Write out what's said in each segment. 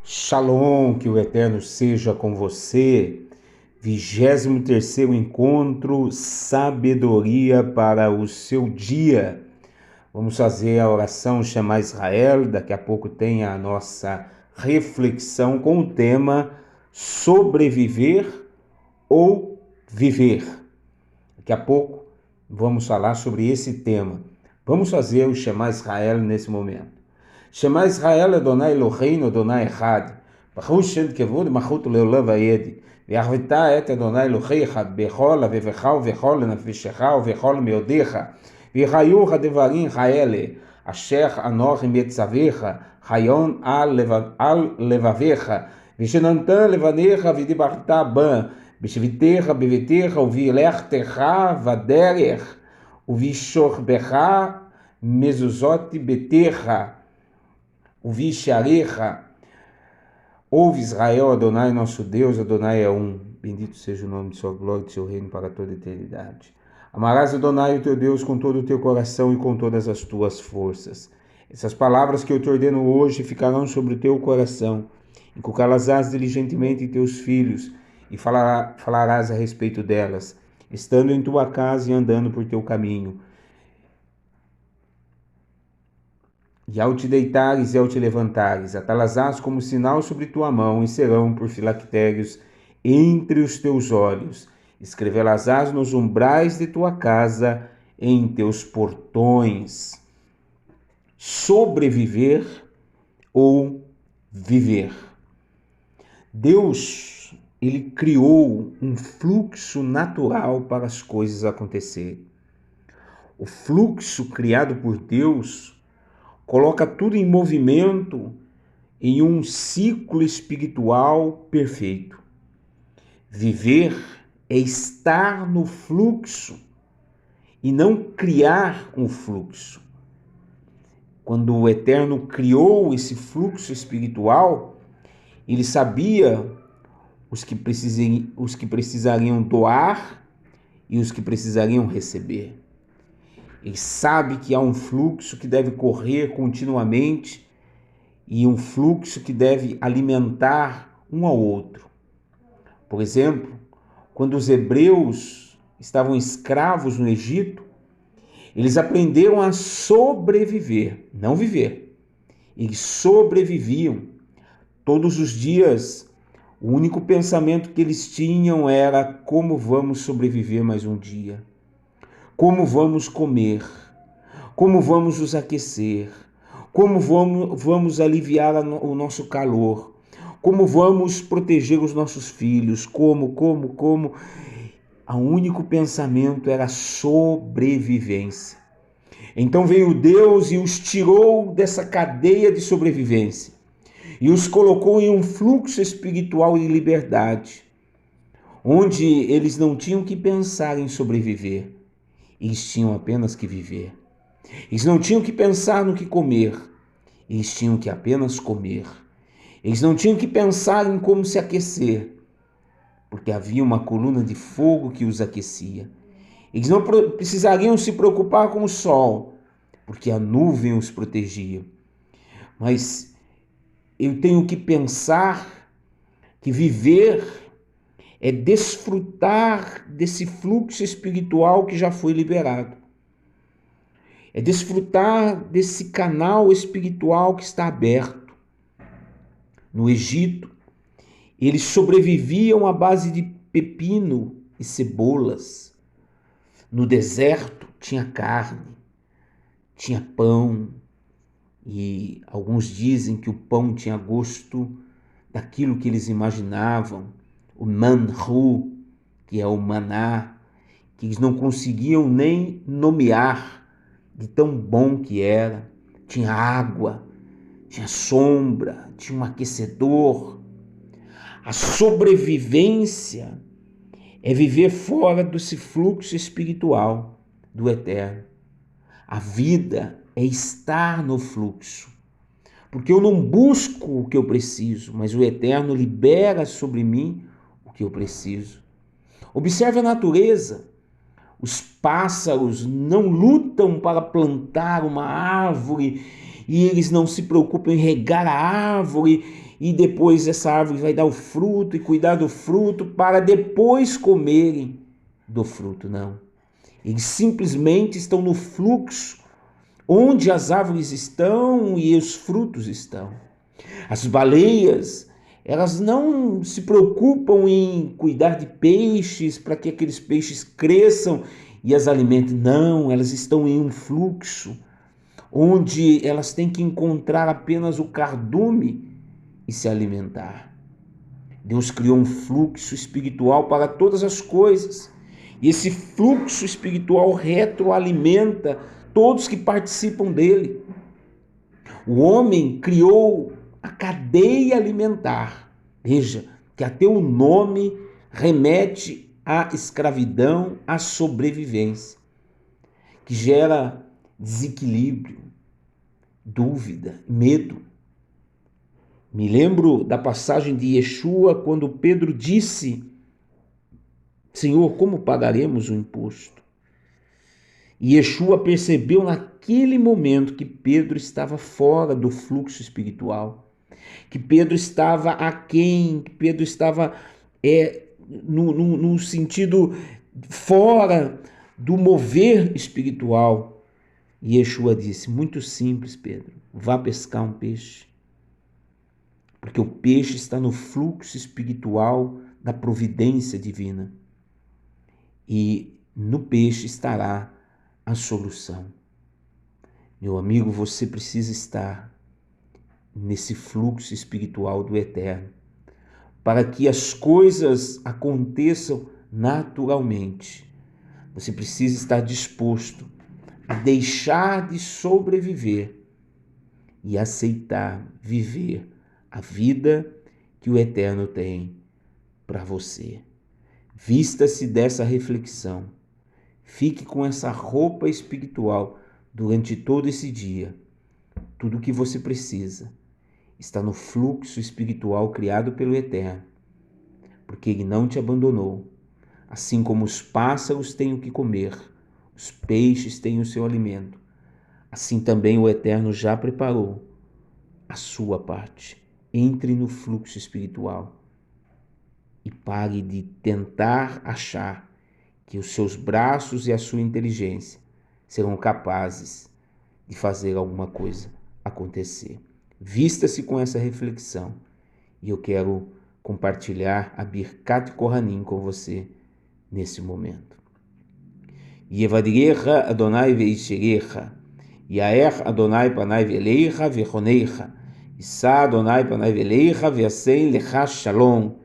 Shalom, que o Eterno seja com você. 23º encontro, sabedoria para o seu dia. Vamos fazer a oração Shema Israel. Daqui a pouco tem a nossa reflexão com o tema sobreviver ou viver. Daqui a pouco vamos falar sobre esse tema. Vamos fazer o Shema Israel nesse momento. Shema Israel Adonai Eloheinu Adonai Echad. Baruch Shem Kevod Malchut Leolam Vayed. Ve'arvita et Adonai Eloheicha bechol avevecha uvechol nefeshecha uvechol meodecha. Ve'chayu hadevarim haele asher anochi metzavecha hayon al levavecha. Ve'shenantan levanecha v'dibarta ban. B'shvitecha bevetecha uvilechtecha vaderech. Uvishorbecha mezuzot betecha. Ouvi Sharecha, ouve Israel, Adonai nosso Deus, Adonai é um. Bendito seja o nome de sua glória e de seu reino para toda a eternidade. Amarás Adonai, o teu Deus, com todo o teu coração e com todas as tuas forças. Essas palavras que eu te ordeno hoje ficarão sobre o teu coração. Inculcá-las-ás diligentemente em teus filhos e falarás a respeito delas, estando em tua casa e andando por teu caminho. E ao te deitares e ao te levantares, atalazás como sinal sobre tua mão e serão por filactérios entre os teus olhos. Escrevelás nos umbrais de tua casa, em teus portões. Sobreviver ou viver. Deus, ele criou um fluxo natural para as coisas acontecerem. O fluxo criado por Deus coloca tudo em movimento em um ciclo espiritual perfeito. Viver é estar no fluxo e não criar um fluxo. Quando o Eterno criou esse fluxo espiritual, ele sabia os que precisariam doar e os que precisariam receber. Ele sabe que há um fluxo que deve correr continuamente e um fluxo que deve alimentar um ao outro. Por exemplo, quando os hebreus estavam escravos no Egito, eles aprenderam a sobreviver, não viver. Eles sobreviviam. Todos os dias, o único pensamento que eles tinham era: como vamos sobreviver mais um dia? Como vamos comer? Como vamos nos aquecer? Como vamos aliviar o nosso calor? Como vamos proteger os nossos filhos? Como? O único pensamento era sobrevivência. Então veio Deus e os tirou dessa cadeia de sobrevivência e os colocou em um fluxo espiritual de liberdade, onde eles não tinham que pensar em sobreviver. Eles tinham apenas que viver. Eles não tinham que pensar no que comer. Eles tinham que apenas comer. Eles não tinham que pensar em como se aquecer, porque havia uma coluna de fogo que os aquecia. Eles não precisariam se preocupar com o sol, porque a nuvem os protegia. Mas eu tenho que pensar que viver é desfrutar desse fluxo espiritual que já foi liberado. É desfrutar desse canal espiritual que está aberto. No Egito, eles sobreviviam à base de pepino e cebolas. No deserto tinha carne, tinha pão, e alguns dizem que o pão tinha gosto daquilo que eles imaginavam. O manhu, que é o maná, que eles não conseguiam nem nomear de tão bom que era. Tinha água, tinha sombra, tinha um aquecedor. A sobrevivência é viver fora desse fluxo espiritual do Eterno. A vida é estar no fluxo, porque eu não busco o que eu preciso, mas o Eterno libera sobre mim que eu preciso. Observe a natureza. Os pássaros não lutam para plantar uma árvore e eles não se preocupam em regar a árvore e depois essa árvore vai dar o fruto e cuidar do fruto para depois comerem do fruto. Não. Eles simplesmente estão no fluxo onde as árvores estão e os frutos estão. As baleias, elas não se preocupam em cuidar de peixes para que aqueles peixes cresçam e as alimentem. Não, elas estão em um fluxo onde elas têm que encontrar apenas o cardume e se alimentar. Deus criou um fluxo espiritual para todas as coisas. E esse fluxo espiritual retroalimenta todos que participam dele. O homem criou a cadeia alimentar. Veja que até o nome remete à escravidão, à sobrevivência, que gera desequilíbrio, dúvida, medo. Me lembro da passagem de Yeshua quando Pedro disse: Senhor, como pagaremos o imposto? E Yeshua percebeu naquele momento que Pedro estava fora do fluxo espiritual, que Pedro estava aquém, que Pedro estava no sentido fora do mover espiritual. E Yeshua disse: muito simples, Pedro, vá pescar um peixe. Porque o peixe está no fluxo espiritual da providência divina. E no peixe estará a solução. Meu amigo, você precisa estar nesse fluxo espiritual do Eterno, para que as coisas aconteçam naturalmente. Você precisa estar disposto a deixar de sobreviver e aceitar viver a vida que o Eterno tem para você. Vista-se dessa reflexão. Fique com essa roupa espiritual durante todo esse dia. Tudo o que você precisa está no fluxo espiritual criado pelo Eterno, porque Ele não te abandonou. Assim como os pássaros têm o que comer, os peixes têm o seu alimento, assim também o Eterno já preparou a sua parte. Entre no fluxo espiritual e pare de tentar achar que os seus braços e a sua inteligência serão capazes de fazer alguma coisa acontecer. Vista-se com essa reflexão e eu quero compartilhar a Birkat Kohanim com você nesse momento. Yevadirecha Adonai veisherecha, Yaer Adonai panai veleicha vechonecha, Issa Adonai panai veleicha veasen lecha shalom.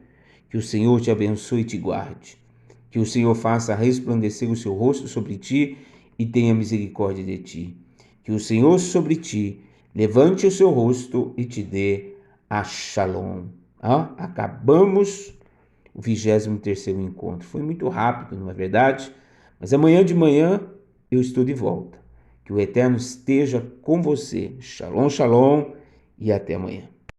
Que o Senhor te abençoe e te guarde. Que o Senhor faça resplandecer o seu rosto sobre ti e tenha misericórdia de ti. Que o Senhor sobre ti levante o seu rosto e te dê a shalom. Acabamos o 23º encontro. Foi muito rápido, não é verdade? Mas amanhã de manhã eu estou de volta. Que o Eterno esteja com você. Shalom, shalom e até amanhã.